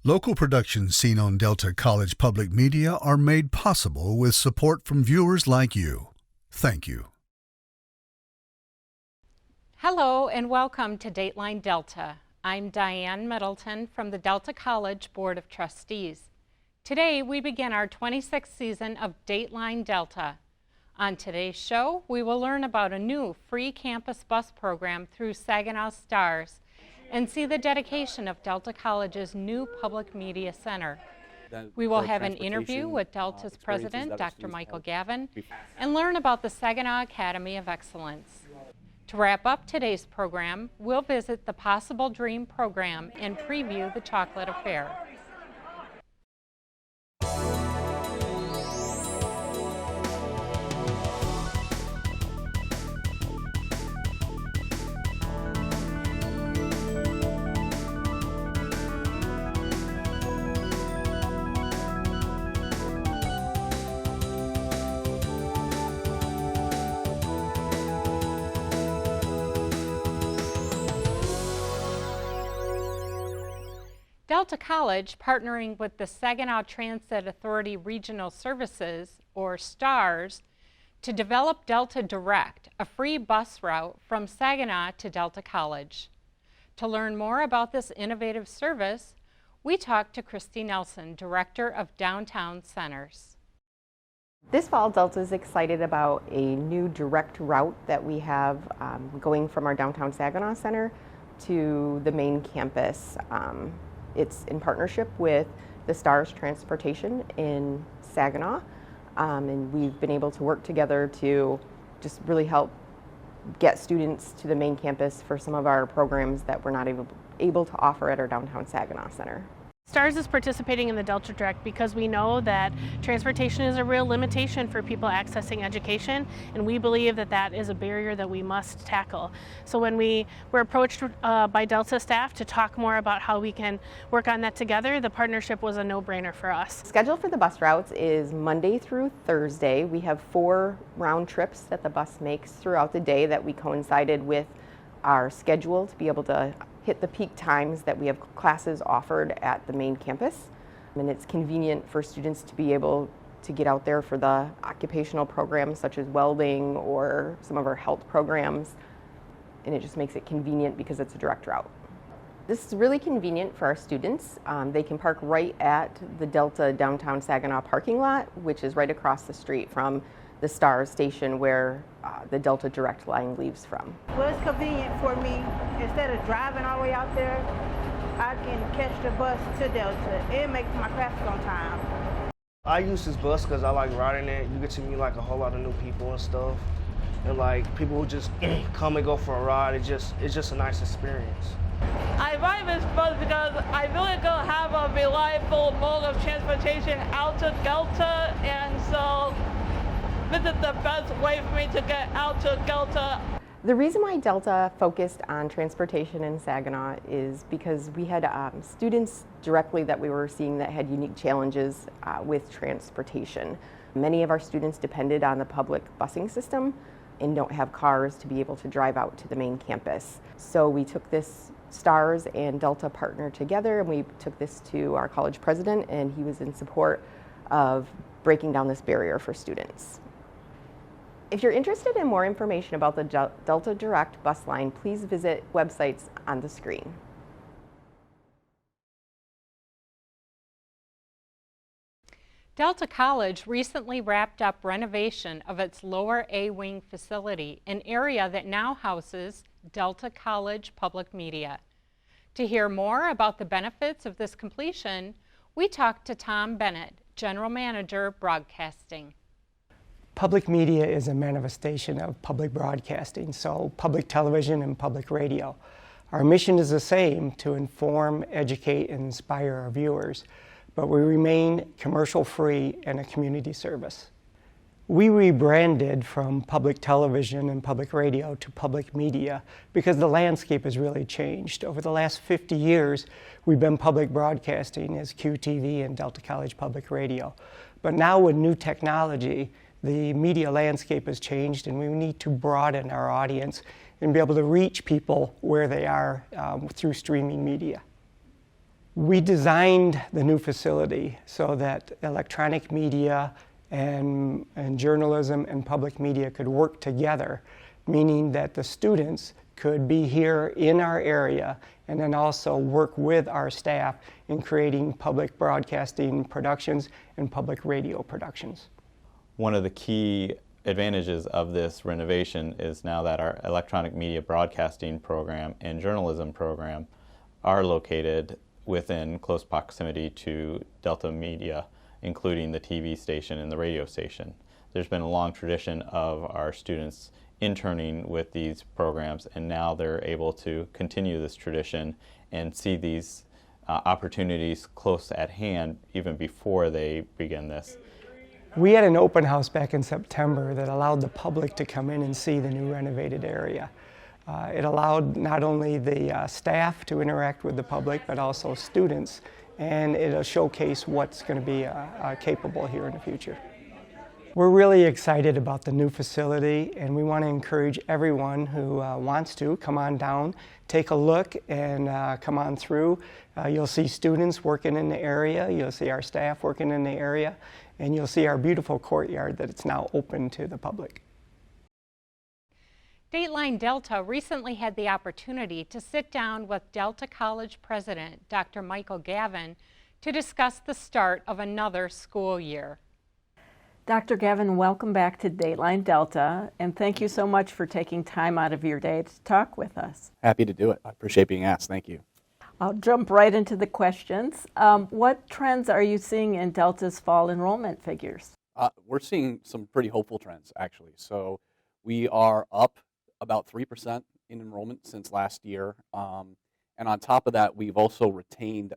Local productions seen on Delta College Public Media are made possible with support from viewers like you. Thank you. Hello and welcome to Dateline Delta. I'm Diane Middleton from the Delta College Board of Trustees. Today we begin our 26th season of Dateline Delta. On today's show, we will learn about a new free campus bus program through Saginaw Stars and see the dedication of Delta College's new Public Media Center. We will have an interview with Delta's president, Dr. Michael Gavin, and learn about the Saginaw Academy of Excellence. To wrap up today's program, we'll visit the Possible Dream program and preview the Chocolate Affair. Delta College, partnering with the Saginaw Transit Authority Regional Services, or STARS, to develop Delta Direct, a free bus route from Saginaw to Delta College. To learn more about this innovative service, we talked to Christy Nelson, Director of Downtown Centers. This fall, Delta is excited about a new direct route that we have going from our downtown Saginaw Center to the main campus. It's in partnership with the STARS Transportation in Saginaw, and we've been able to work together to just really help get students to the main campus for some of our programs that we're not able to offer at our downtown Saginaw Center. STARS is participating in the Delta Direct because we know that transportation is a real limitation for people accessing education, and we believe that that is a barrier that we must tackle. So when we were approached by Delta staff to talk more about how we can work on that together, the partnership was a no-brainer for us. Schedule for the bus routes is Monday through Thursday. We have 4 round trips that the bus makes throughout the day that we coincided with our schedule to be able to hit the peak times that we have classes offered at the main campus. And it's convenient for students to be able to get out there for the occupational programs such as welding or some of our health programs. And it just makes it convenient because it's a direct route. This is really convenient for our students. They can park right at the Delta Downtown Saginaw parking lot, which is right across the street from the STARS station where the Delta Direct line leaves from. Well, it's convenient for me. Instead of driving all the way out there, I can catch the bus to Delta. It makes my classes on time. I use this bus because I like riding it. You get to meet like a whole lot of new people and stuff. And like people who just come and go for a ride, it's just a nice experience. I ride this bus because I really don't have a reliable mode of transportation out to Delta, and so this is the best way for me to get out to Delta. The reason why Delta focused on transportation in Saginaw is because we had students directly that we were seeing that had unique challenges with transportation. Many of our students depended on the public busing system and don't have cars to be able to drive out to the main campus. So we took this STARS and Delta partner together, and we took this to our college president, and he was in support of breaking down this barrier for students. If you're interested in more information about the Delta Direct bus line, please visit websites on the screen. Delta College recently wrapped up renovation of its lower A wing facility, an area that now houses Delta College Public Media. To hear more about the benefits of this completion, we talked to Tom Bennett, General Manager, Broadcasting. Public media is a manifestation of public broadcasting, so public television and public radio. Our mission is the same, to inform, educate, and inspire our viewers, but we remain commercial-free and a community service. We rebranded from public television and public radio to public media because the landscape has really changed. Over the last 50 years, we've been public broadcasting as QTV and Delta College Public Radio. But now with new technology, the media landscape has changed, and we need to broaden our audience and be able to reach people where they are through streaming media. We designed the new facility so that electronic media and journalism and public media could work together, meaning that the students could be here in our area and then also work with our staff in creating public broadcasting productions and public radio productions. One of the key advantages of this renovation is now that our electronic media broadcasting program and journalism program are located within close proximity to Delta Media, including the TV station and the radio station. There's been a long tradition of our students interning with these programs, and now they're able to continue this tradition and see these opportunities close at hand even before they begin this. We had an open house back in September that allowed the public to come in and see the new renovated area. It allowed not only the staff to interact with the public, but also students, and it'll showcase what's going to be capable here in the future. We're really excited about the new facility, and we want to encourage everyone who wants to come on down, take a look, and come on through. You'll see students working in the area, you'll see our staff working in the area, and you'll see our beautiful courtyard that it's now open to the public. Dateline Delta recently had the opportunity to sit down with Delta College President Dr. Michael Gavin to discuss the start of another school year. Dr. Gavin, welcome back to Dateline Delta, and thank you so much for taking time out of your day to talk with us. Happy to do it. I appreciate being asked. Thank you. I'll jump right into the questions. What trends are you seeing in Delta's fall enrollment figures? We're seeing some pretty hopeful trends, actually. So we are up about 3% in enrollment since last year. And on top of that, we've also retained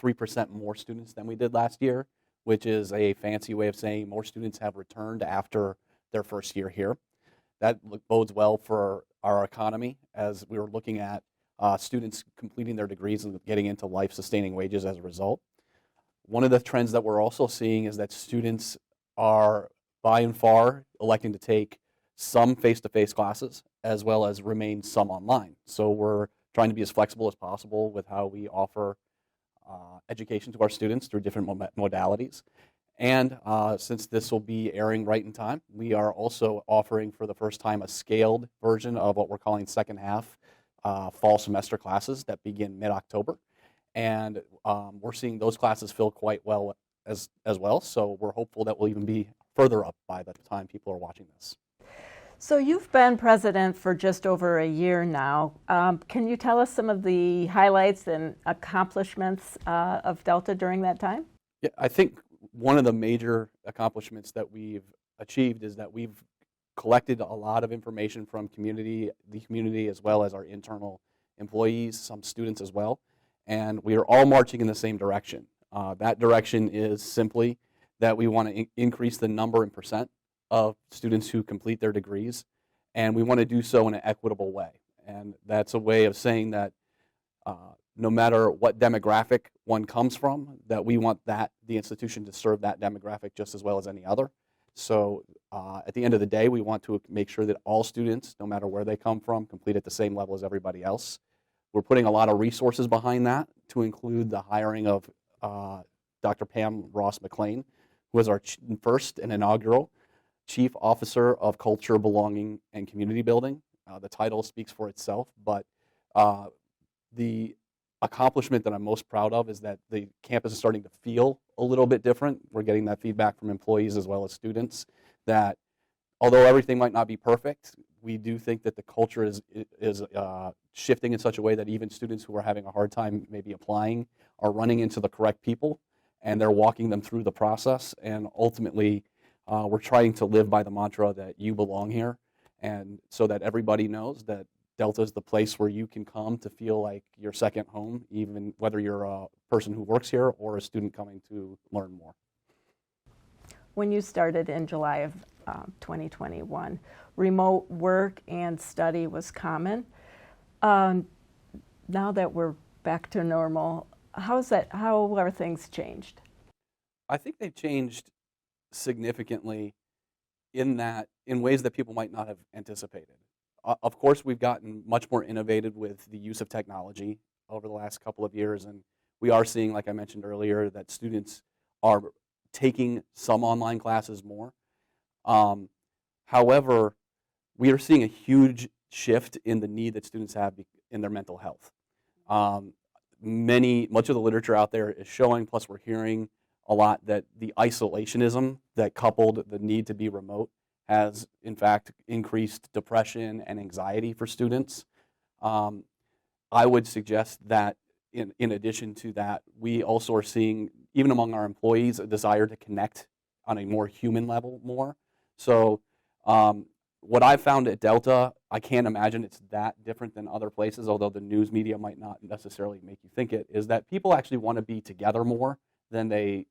3% more students than we did last year, which is a fancy way of saying more students have returned after their first year here. That bodes well for our economy as we were looking at students completing their degrees and getting into life-sustaining wages as a result. One of the trends that we're also seeing is that students are, by and far, electing to take some face-to-face classes as well as remain some online. So we're trying to be as flexible as possible with how we offer education to our students through different modalities. And since this will be airing right in time, we are also offering for the first time a scaled version of what we're calling second half fall semester classes that begin mid-October. And we're seeing those classes fill quite well as well. So we're hopeful that we'll even be further up by the time people are watching this. So you've been president for just over a year now. Can you tell us some of the highlights and accomplishments of Delta during that time? Yeah, I think one of the major accomplishments that we've achieved is that we've collected a lot of information from the community as well as our internal employees, some students as well, and we are all marching in the same direction. That direction is simply that we want to increase the number and percent of students who complete their degrees, and we want to do so in an equitable way. And that's a way of saying that no matter what demographic one comes from, that we want the institution to serve that demographic just as well as any other. So at the end of the day, we want to make sure that all students, no matter where they come from, complete at the same level as everybody else. We're putting a lot of resources behind that to include the hiring of Dr. Pam Ross McLean, who was our first and inaugural Chief Officer of Culture, Belonging, and Community Building. The title speaks for itself, but the accomplishment that I'm most proud of is that the campus is starting to feel a little bit different. We're getting that feedback from employees as well as students that although everything might not be perfect, we do think that the culture is shifting in such a way that even students who are having a hard time maybe applying are running into the correct people, and they're walking them through the process, and ultimately we're trying to live by the mantra that you belong here, and so that everybody knows that Delta is the place where you can come to feel like your second home, even whether you're a person who works here or a student coming to learn more. When you started in July of 2021, remote work and study was common. Now that we're back to normal, how are things changed? I think they've changed significantly in ways that people might not have anticipated. Of course, we've gotten much more innovative with the use of technology over the last couple of years, and we are seeing, like I mentioned earlier, that students are taking some online classes more. However, we are seeing a huge shift in the need that students have in their mental health. Much of the literature out there is showing, plus we're hearing a lot, that the isolationism that coupled the need to be remote has in fact increased depression and anxiety for students. I would suggest that in addition to that, we also are seeing, even among our employees, a desire to connect on a more human level more. So what I've found at Delta, I can't imagine it's that different than other places, although the news media might not necessarily make you think it, is that people actually want to be together more than they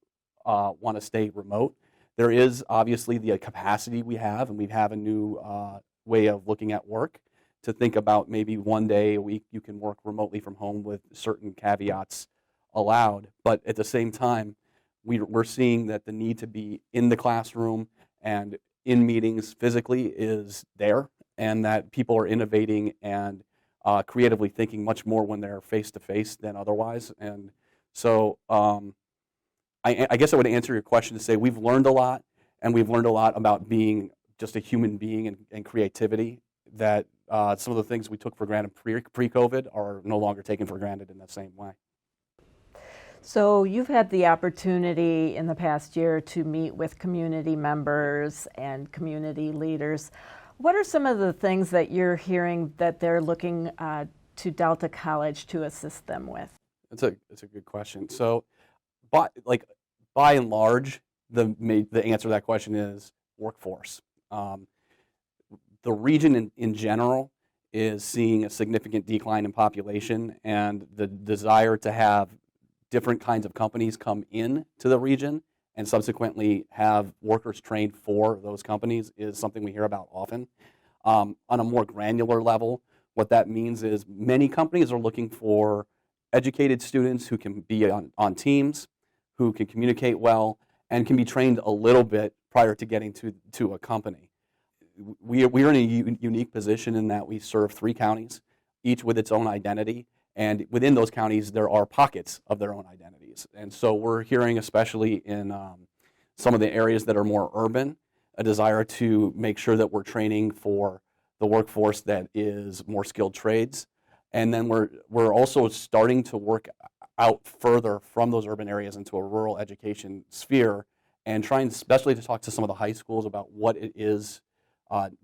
want to stay remote. There is obviously the capacity we have, and we have a new way of looking at work to think about maybe one day a week you can work remotely from home with certain caveats allowed. But at the same time, we're seeing that the need to be in the classroom and in meetings physically is there, and that people are innovating and creatively thinking much more when they're face-to-face than otherwise. And so I guess I would answer your question to say we've learned a lot, and we've learned a lot about being just a human being and creativity, that some of the things we took for granted pre-COVID are no longer taken for granted in the same way. So you've had the opportunity in the past year to meet with community members and community leaders. What are some of the things that you're hearing that they're looking to Delta College to assist them with? That's a good question. So, by and large, the answer to that question is workforce. The region in general is seeing a significant decline in population, and the desire to have different kinds of companies come in to the region and subsequently have workers trained for those companies is something we hear about often. On a more granular level, what that means is many companies are looking for educated students who can be on teams, who can communicate well, and can be trained a little bit prior to getting to a company. We are in a unique position in that we serve 3 counties, each with its own identity. And within those counties, there are pockets of their own identities. And so we're hearing, especially in some of the areas that are more urban, a desire to make sure that we're training for the workforce that is more skilled trades. And then we're also starting to work out further from those urban areas into a rural education sphere, and trying especially to talk to some of the high schools about what is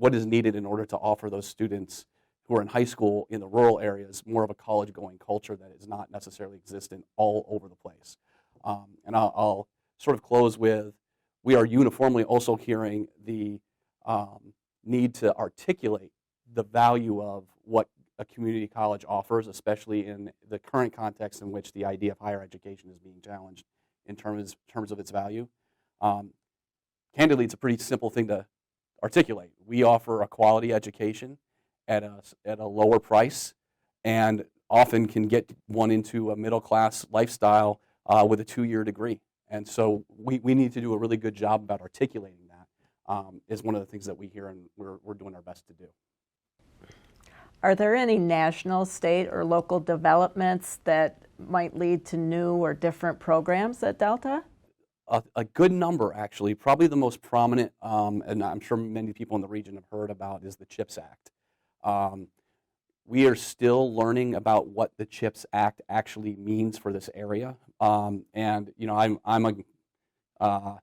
needed in order to offer those students who are in high school in the rural areas more of a college-going culture that is not necessarily existent all over the place. And I'll sort of close with, we are uniformly also hearing the need to articulate the value of what a community college offers, especially in the current context in which the idea of higher education is being challenged in terms of its value. Candidly, it's a pretty simple thing to articulate. We offer a quality education at a lower price, and often can get one into a middle-class lifestyle with a 2-year degree. And so we need to do a really good job about articulating that, is one of the things that we hear, and we're doing our best to do. Are there any national, state, or local developments that might lead to new or different programs at Delta? A good number, actually. Probably the most prominent, and I'm sure many people in the region have heard about, is the CHIPS Act. We are still learning about what the CHIPS Act actually means for this area. And you know, I'm a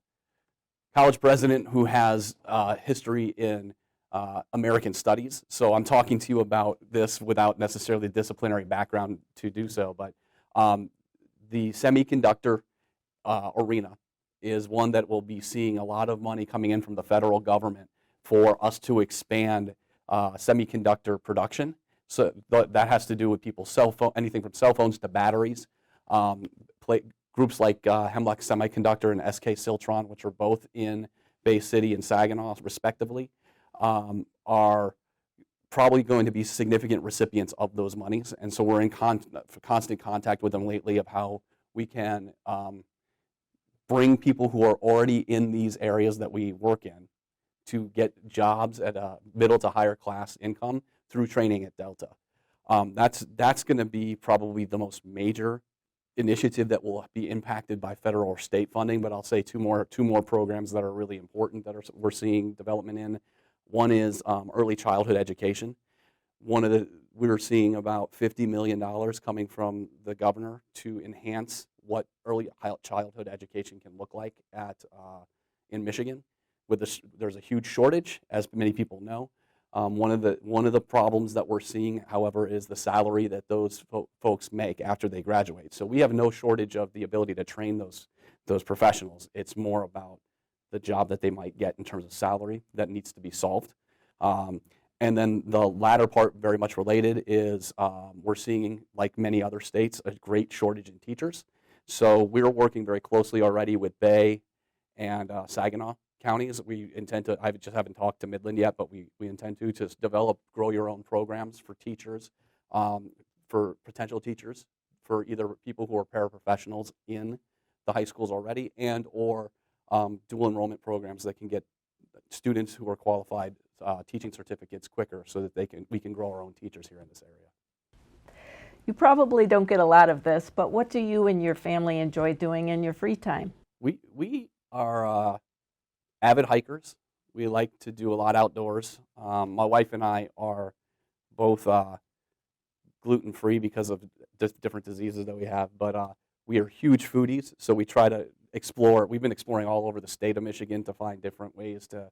college president who has history in American studies, so I'm talking to you about this without necessarily the disciplinary background to do so. But the semiconductor arena is one that will be seeing a lot of money coming in from the federal government for us to expand semiconductor production. So that has to do with people's cell phone, anything from cell phones to batteries. Groups like Hemlock Semiconductor and SK Siltron, which are both in Bay City and Saginaw, respectively, are probably going to be significant recipients of those monies. And so we're in constant contact with them lately of how we can bring people who are already in these areas that we work in to get jobs at a middle to higher class income through training at Delta. That's going to be probably the most major initiative that will be impacted by federal or state funding, but I'll say two more programs that are really important that we're seeing development in. One is early childhood education. We're seeing about $50 million coming from the governor to enhance what early childhood education can look like in Michigan. There's a huge shortage, as many people know. One of the problems that we're seeing, however, is the salary that those folks make after they graduate. So we have no shortage of the ability to train those professionals. It's more about the job that they might get in terms of salary that needs to be solved. And then the latter part, very much related, is we're seeing, like many other states, a great shortage in teachers. So we're working very closely already with Bay and Saginaw counties. We intend to, I just haven't talked to Midland yet, but we intend to develop grow your own programs for teachers, for potential teachers, for either people who are paraprofessionals in the high schools already and or dual enrollment programs that can get students who are qualified teaching certificates quicker so that we can grow our own teachers here in this area. You probably don't get a lot of this, but what do you and your family enjoy doing in your free time? We are avid hikers. We like to do a lot outdoors. My wife and I are both gluten-free because of different diseases that we have, but we are huge foodies, so we try to explore. We've been exploring all over the state of Michigan to find different ways to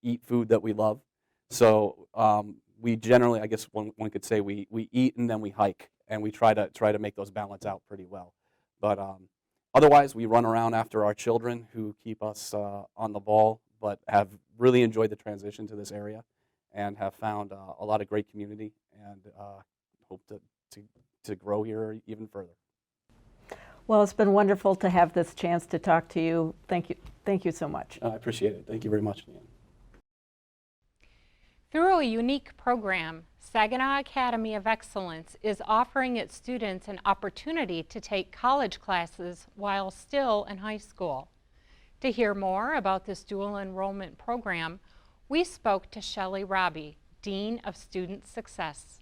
eat food that we love. So we generally, I guess one could say, we eat and then we hike, and we try to make those balance out pretty well. But otherwise, we run around after our children who keep us on the ball, but have really enjoyed the transition to this area and have found a lot of great community and hope to grow here even further. Well, it's been wonderful to have this chance to talk to you. Thank you so much. I appreciate it. Thank you very much, Dan. Through a unique program, Saginaw Academy of Excellence is offering its students an opportunity to take college classes while still in high school. To hear more about this dual enrollment program, we spoke to Shelley Robbie, Dean of Student Success.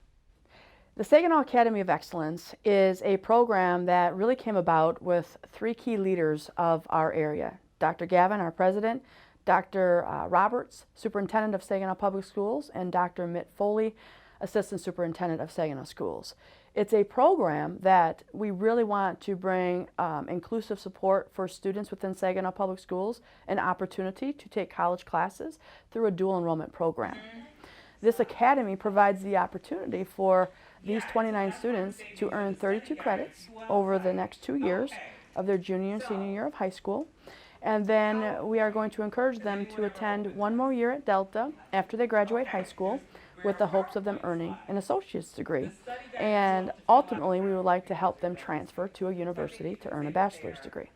The Saginaw Academy of Excellence is a program that really came about with three key leaders of our area. Dr. Gavin, our president, Dr. Roberts, superintendent of Saginaw Public Schools, and Dr. Mitt Foley, assistant superintendent of Saginaw Schools. It's a program that we really want to bring inclusive support for students within Saginaw Public Schools, an opportunity to take college classes through a dual enrollment program. This academy provides the opportunity for these 29 students to earn 32 credits over the next 2 years of their junior and senior year of high school. And then we are going to encourage them to attend one more year at Delta after they graduate high school with the hopes of them earning an associate's degree. And ultimately, we would like to help them transfer to a university to earn a bachelor's degree.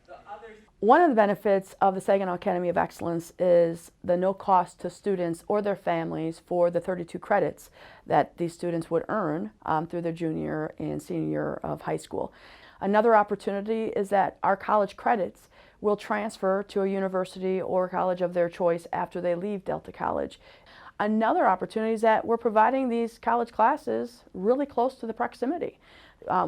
One of the benefits of the Saginaw Academy of Excellence is the no cost to students or their families for the 32 credits that these students would earn through their junior and senior year of high school. Another opportunity is that our college credits will transfer to a university or college of their choice after they leave Delta College. Another opportunity is that we're providing these college classes really close to the proximity.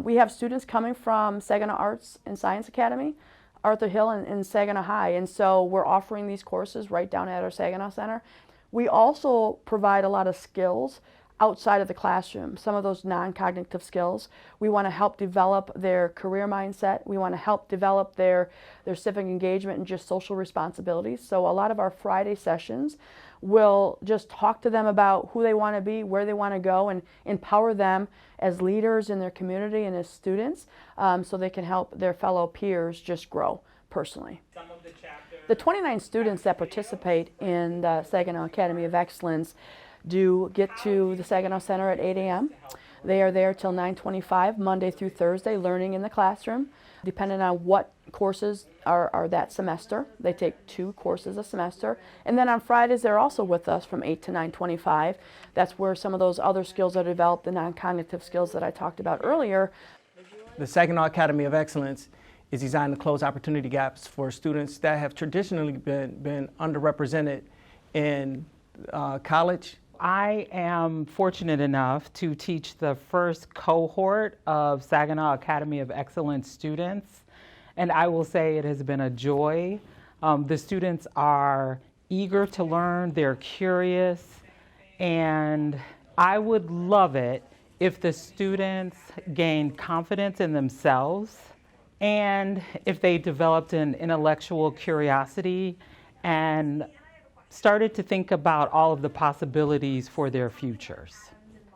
We have students coming from Saginaw Arts and Science Academy, Arthur Hill, and Saginaw High, and so we're offering these courses right down at our Saginaw Center. We also provide a lot of skills outside of the classroom, some of those non-cognitive skills. We want to help develop their career mindset. We want to help develop their civic engagement and just social responsibilities. So a lot of our Friday sessions will just talk to them about who they want to be, where they want to go, and empower them as leaders in their community and as students so they can help their fellow peers just grow personally. The 29 students that participate in the Saginaw Academy of Excellence do get to the Saginaw Center at 8 a.m. They are there till 9:25 Monday through Thursday, learning in the classroom. Depending on what courses are that semester, they take 2 courses a semester. And then on Fridays, they're also with us from 8 to 9:25. That's where some of those other skills are developed, the non-cognitive skills that I talked about earlier. The Saginaw Academy of Excellence is designed to close opportunity gaps for students that have traditionally been underrepresented in college. I am fortunate enough to teach the first cohort of Saginaw Academy of Excellence students, and I will say it has been a joy. The students are eager to learn, they're curious, and I would love it if the students gained confidence in themselves and if they developed an intellectual curiosity and started to think about all of the possibilities for their futures.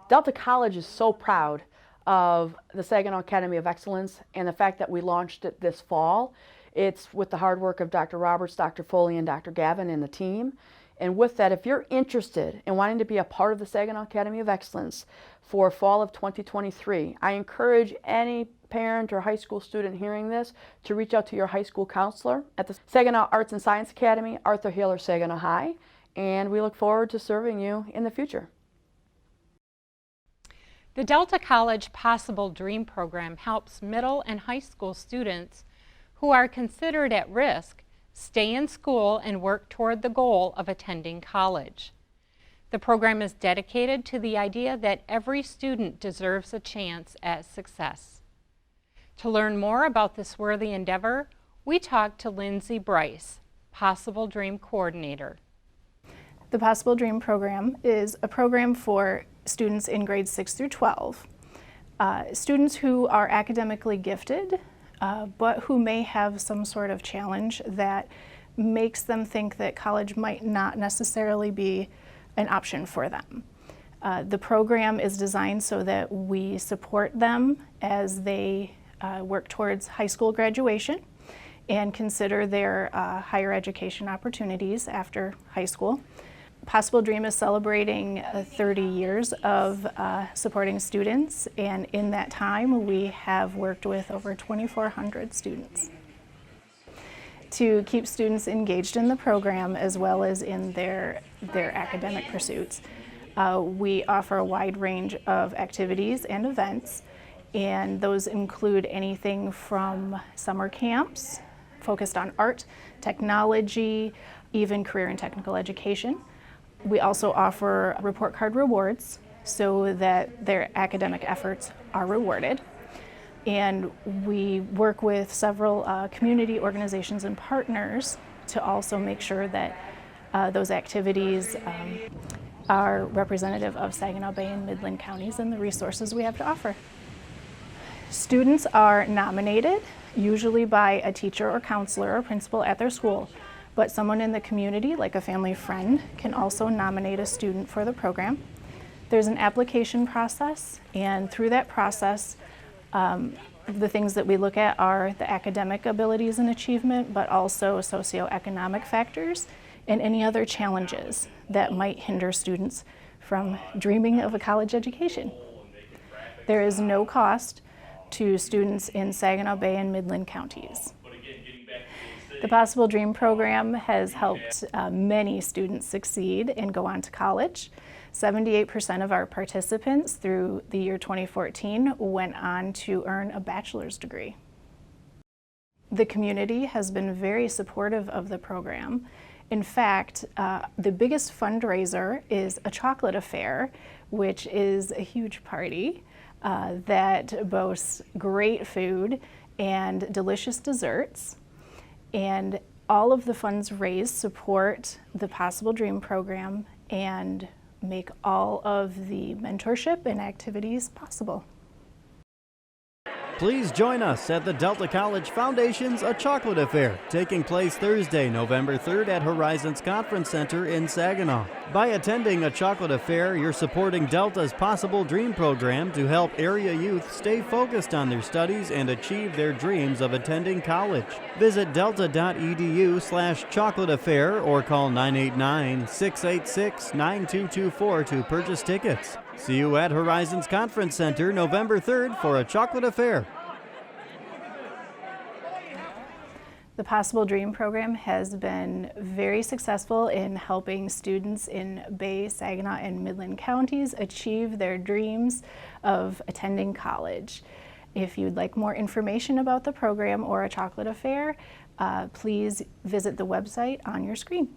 Delta College is so proud of the Saginaw Academy of Excellence and the fact that we launched it this fall. It's with the hard work of Dr. Roberts, Dr. Foley, and Dr. Gavin and the team. And with that, if you're interested in wanting to be a part of the Saginaw Academy of Excellence for fall of 2023, I encourage any parent or high school student hearing this to reach out to your high school counselor at the Saginaw Arts and Science Academy, Arthur Hill, or Saginaw High, and we look forward to serving you in the future. The Delta College Possible Dream Program helps middle and high school students who are considered at risk stay in school and work toward the goal of attending college. The program is dedicated to the idea that every student deserves a chance at success. To learn more about this worthy endeavor, we talked to Lindsay Bryce, Possible Dream Coordinator. The Possible Dream Program is a program for students in grades 6 through 12. Students who are academically gifted, but who may have some sort of challenge that makes them think that college might not necessarily be an option for them. The program is designed so that we support them as they work towards high school graduation and consider their higher education opportunities after high school. Possible Dream is celebrating 30 years of supporting students, and in that time we have worked with over 2,400 students. To keep students engaged in the program as well as in their academic pursuits, we offer a wide range of activities and events, and those include anything from summer camps focused on art, technology, even career and technical education. We also offer report card rewards so that their academic efforts are rewarded. And we work with several community organizations and partners to also make sure that those activities are representative of Saginaw Bay and Midland counties and the resources we have to offer. Students are nominated, usually by a teacher or counselor or principal at their school, but someone in the community, like a family friend, can also nominate a student for the program. There's an application process, and through that process, the things that we look at are the academic abilities and achievement, but also socioeconomic factors and any other challenges that might hinder students from dreaming of a college education. There is no cost to students in Saginaw Bay and Midland counties. The Possible Dream program has helped many students succeed and go on to college. 78% of our participants through the year 2014 went on to earn a bachelor's degree. The community has been very supportive of the program. In fact, the biggest fundraiser is a chocolate affair, which is a huge party that boasts great food and delicious desserts. And all of the funds raised support the Possible Dream program and make all of the mentorship and activities possible. Please join us at the Delta College Foundation's A Chocolate Affair, taking place Thursday, November 3rd at Horizons Conference Center in Saginaw. By attending A Chocolate Affair, you're supporting Delta's Possible Dream program to help area youth stay focused on their studies and achieve their dreams of attending college. Visit delta.edu/chocolateaffair or call 989-686-9224 to purchase tickets. See you at Horizons Conference Center November 3rd for A Chocolate Affair. The Possible Dream program has been very successful in helping students in Bay, Saginaw, and Midland counties achieve their dreams of attending college. If you'd like more information about the program or A Chocolate Affair, please visit the website on your screen.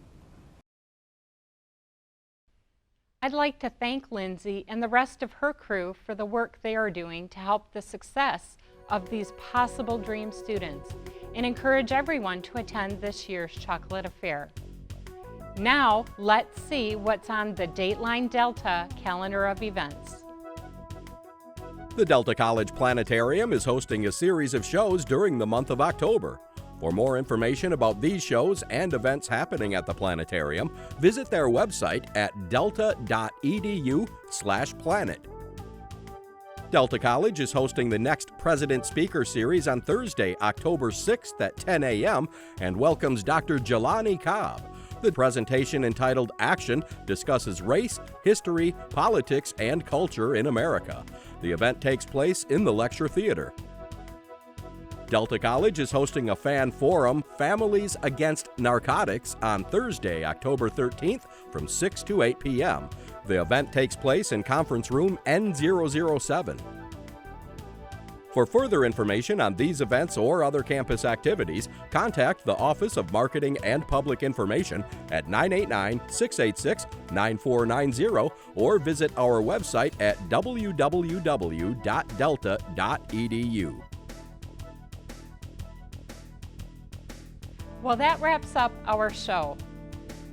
I'd like to thank Lindsay and the rest of her crew for the work they are doing to help the success of these possible dream students and encourage everyone to attend this year's Chocolate Affair. Now, let's see what's on the Dateline Delta calendar of events. The Delta College Planetarium is hosting a series of shows during the month of October. For more information about these shows and events happening at the planetarium, visit their website at delta.edu/planet. Delta College is hosting the next President Speaker Series on Thursday, October 6th at 10 a.m. and welcomes Dr. Jelani Cobb. The presentation, entitled Action, discusses race, history, politics, and culture in America. The event takes place in the Lecture Theater. Delta College is hosting a fan forum, Families Against Narcotics, on Thursday, October 13th from 6 to 8 p.m. The event takes place in Conference Room N007. For further information on these events or other campus activities, contact the Office of Marketing and Public Information at 989-686-9490 or visit our website at www.delta.edu. Well, that wraps up our show.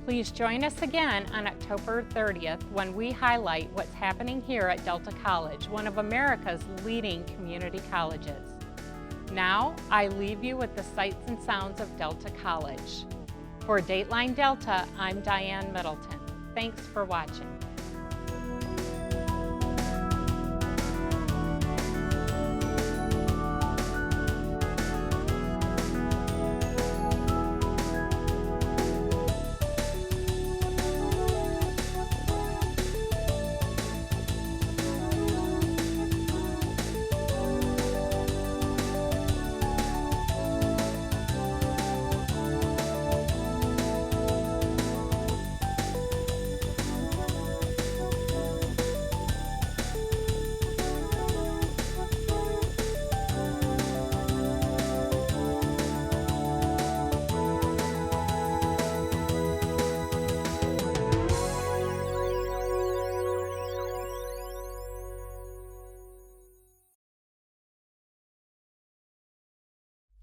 Please join us again on October 30th when we highlight what's happening here at Delta College, one of America's leading community colleges. Now, I leave you with the sights and sounds of Delta College. For Dateline Delta, I'm Diane Middleton. Thanks for watching.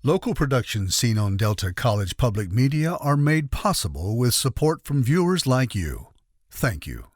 Local productions seen on Delta College Public Media are made possible with support from viewers like you. Thank you.